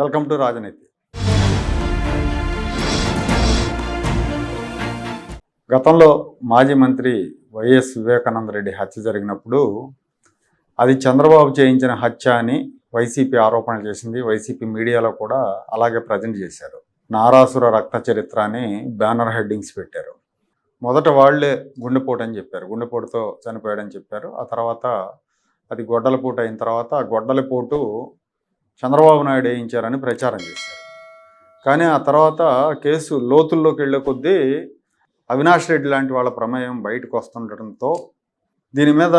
Welcome to రాజనీతి. గతంలో మాజీ మంత్రి వైఎస్ వివేకానంద రెడ్డి హత్య జరిగినప్పుడు అది చంద్రబాబు చేయించిన హత్య అని వైసీపీ ఆరోపణలు చేసింది. వైసీపీ మీడియాలో కూడా అలాగే ప్రజెంట్ చేశారు. నారాసుర రక్త చరిత్ర అని బ్యానర్ హెడ్డింగ్స్ పెట్టారు. మొదట వాళ్లే గుండెపోటు అని చెప్పారు, గుండెపోటుతో చనిపోయాడని చెప్పారు. ఆ తర్వాత అది గొడ్డలపోటు అయిన తర్వాత ఆ గొడ్డలపోటు చంద్రబాబు నాయుడు వేయించారని ప్రచారం చేశారు. కానీ ఆ తర్వాత కేసు లోతుల్లోకి వెళ్ళే కొద్దీ అవినాష్ రెడ్డి లాంటి వాళ్ళ ప్రమేయం బయటకు వస్తుండటంతో దీని మీద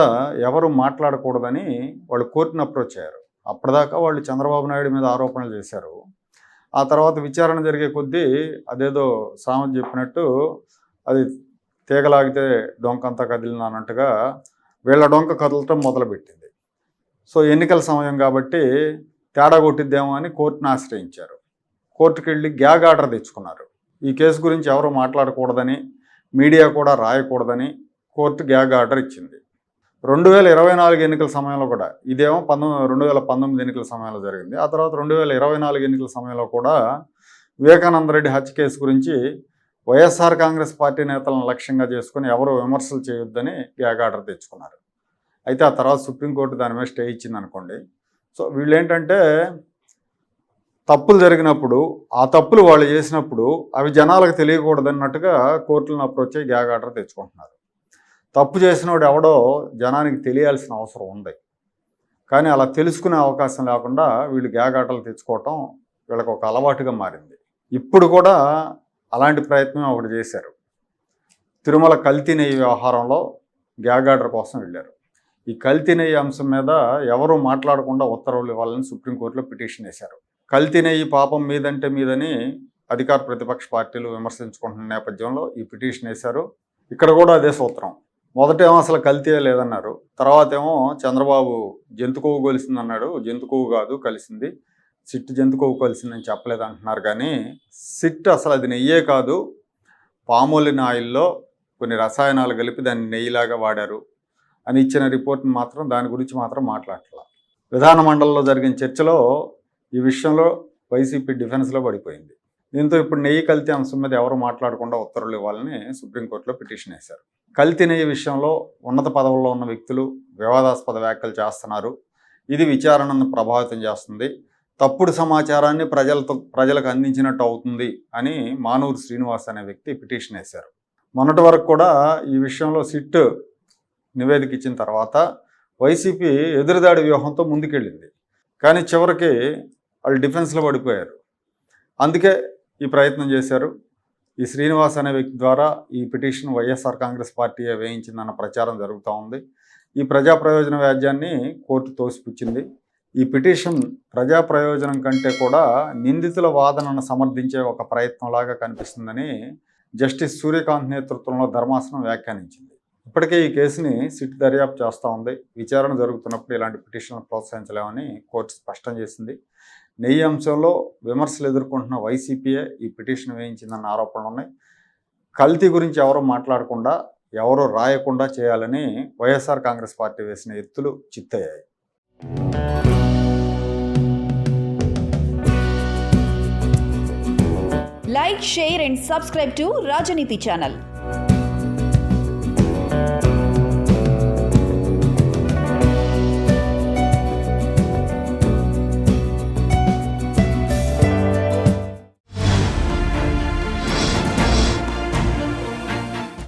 ఎవరు మాట్లాడకూడదని వాళ్ళు కోర్టును అప్రోచ్ అయ్యారు. అప్పటిదాకా వాళ్ళు చంద్రబాబు నాయుడు మీద ఆరోపణలు చేశారు. ఆ తర్వాత విచారణ జరిగే కొద్దీ అదేదో సామెత చెప్పినట్టు అది తీగలాగితే డొంకంతా కదిలిన అన్నట్టుగా వీళ్ళ డొంక కదలటం మొదలుపెట్టింది. సో ఎన్నికల సమయం కాబట్టి తేడా కొట్టిద్దేమో అని కోర్టును ఆశ్రయించారు. కోర్టుకు వెళ్ళి గ్యాగ్ ఆర్డర్ తెచ్చుకున్నారు. ఈ కేసు గురించి ఎవరు మాట్లాడకూడదని, మీడియా కూడా రాయకూడదని కోర్టు గ్యాగ్ ఆర్డర్ ఇచ్చింది. 2024 ఎన్నికల సమయంలో కూడా, ఇదేమో 2019 ఎన్నికల సమయంలో జరిగింది. ఆ తర్వాత 2024 ఎన్నికల సమయంలో కూడా వివేకానంద రెడ్డి హత్య కేసు గురించి వైఎస్ఆర్ కాంగ్రెస్ పార్టీ నేతలను లక్ష్యంగా చేసుకుని ఎవరు విమర్శలు చేయొద్దని గ్యాగ్ ఆర్డర్ తెచ్చుకున్నారు. అయితే ఆ తర్వాత సుప్రీంకోర్టు దాని మీద స్టే ఇచ్చింది అనుకోండి. సో వీళ్ళు ఏంటంటే తప్పులు జరిగినప్పుడు ఆ తప్పులు వాళ్ళు చేసినప్పుడు అవి జనాలకు తెలియకూడదన్నట్టుగా కోర్టులను అప్రోచ్ అయ్యి గ్యాగ్ ఆర్డర్ తెచ్చుకుంటున్నారు. తప్పు చేసినోడు ఎవడో జనానికి తెలియాల్సిన అవసరం ఉంది, కానీ అలా తెలుసుకునే అవకాశం లేకుండా వీళ్ళు గ్యాగ్ ఆర్డర్లు తెచ్చుకోవటం వీళ్ళకి ఒక అలవాటుగా మారింది. ఇప్పుడు కూడా అలాంటి ప్రయత్నం ఒకటి చేశారు. తిరుమల కల్తీ నెయ్యి వ్యవహారంలో గ్యాగ్ ఆర్డర్ కోసం వెళ్ళారు. ఈ కల్తీ నెయ్యి అంశం మీద ఎవరూ మాట్లాడకుండా ఉత్తర్వులు ఇవ్వాలని సుప్రీంకోర్టులో పిటిషన్ వేశారు. కల్తీ నెయ్యి పాపం మీదంటే మీదని అధికార ప్రతిపక్ష పార్టీలు విమర్శించుకుంటున్న నేపథ్యంలో ఈ పిటిషన్ వేశారు. ఇక్కడ కూడా అదే సూత్రం. మొదటేమో అసలు కల్తీ లేదన్నారు, తర్వాత ఏమో చంద్రబాబు జంతుకోవు కలిసిందన్నాడు. జంతుకోవు కాదు కలిసింది, సిట్ జంతుకోవు కలిసిందని చెప్పలేదు అంటున్నారు. కానీ సిట్ అసలు అది నెయ్యే కాదు, పామోలిన్ ఆయిల్లో కొన్ని రసాయనాలు కలిపి దాన్ని నెయ్యిలాగా వాడారు అని ఇచ్చిన రిపోర్ట్ని మాత్రం దాని గురించి మాత్రం మాట్లాడట్లా. విధాన మండలిలో జరిగిన చర్చలో ఈ విషయంలో వైసీపీ డిఫెన్స్లో పడిపోయింది. దీంతో ఇప్పుడు నెయ్యి కల్తీ అంశం మీద ఎవరు మాట్లాడకుండా ఉత్తర్వులు ఇవ్వాలని సుప్రీంకోర్టులో పిటిషన్ వేశారు. కల్తీ నెయ్యి విషయంలో ఉన్నత పదవుల్లో ఉన్న వ్యక్తులు వివాదాస్పద వ్యాఖ్యలు చేస్తున్నారు. ఇది విచారణను ప్రభావితం చేస్తుంది, తప్పుడు సమాచారాన్ని ప్రజలకు అందించినట్టు అవుతుంది అని మానూరు శ్రీనివాస్ అనే వ్యక్తి పిటిషన్ వేశారు. మొన్నటి వరకు కూడా ఈ విషయంలో సిట్ నివేదిక ఇచ్చిన తర్వాత వైసీపీ ఎదురుదాడి వ్యూహంతో ముందుకెళ్ళింది. కానీ చివరికి వాళ్ళు డిఫెన్స్లో పడిపోయారు. అందుకే ఈ ప్రయత్నం చేశారు. ఈ శ్రీనివాస్ అనే వ్యక్తి ద్వారా ఈ పిటిషన్ వైఎస్ఆర్ కాంగ్రెస్ పార్టీ వేయించిందన్న ప్రచారం జరుగుతూ ఉంది. ఈ ప్రజా ప్రయోజన వ్యాజ్యాన్ని కోర్టు తోసిపుచ్చింది. ఈ పిటిషన్ ప్రజా ప్రయోజనం కంటే కూడా నిందితుల వాదనను సమర్థించే ఒక ప్రయత్నంలాగా కనిపిస్తుందని జస్టిస్ సూర్యకాంత్ నేతృత్వంలో ధర్మాసనం వ్యాఖ్యానించింది. ఇప్పటికే ఈ కేసుని సిట్ దర్యాప్తు చేస్తూ ఉంది. విచారణ జరుగుతున్నప్పుడు ఇలాంటి పిటిషన్లు ప్రోత్సహించలేమని కోర్టు స్పష్టం చేసింది. నెయ్యి అంశంలో విమర్శలు ఎదుర్కొంటున్న వైసీపీయే ఈ పిటిషన్ వేయించిందన్న ఆరోపణలు ఉన్నాయి. కల్తీ గురించి ఎవరో మాట్లాడకుండా, ఎవరో రాయకుండా చేయాలని వైఎస్ఆర్ కాంగ్రెస్ పార్టీ వేసిన ఎత్తులు చిత్తయ్యాయి. Like, share and subscribe to Rajaniti channel.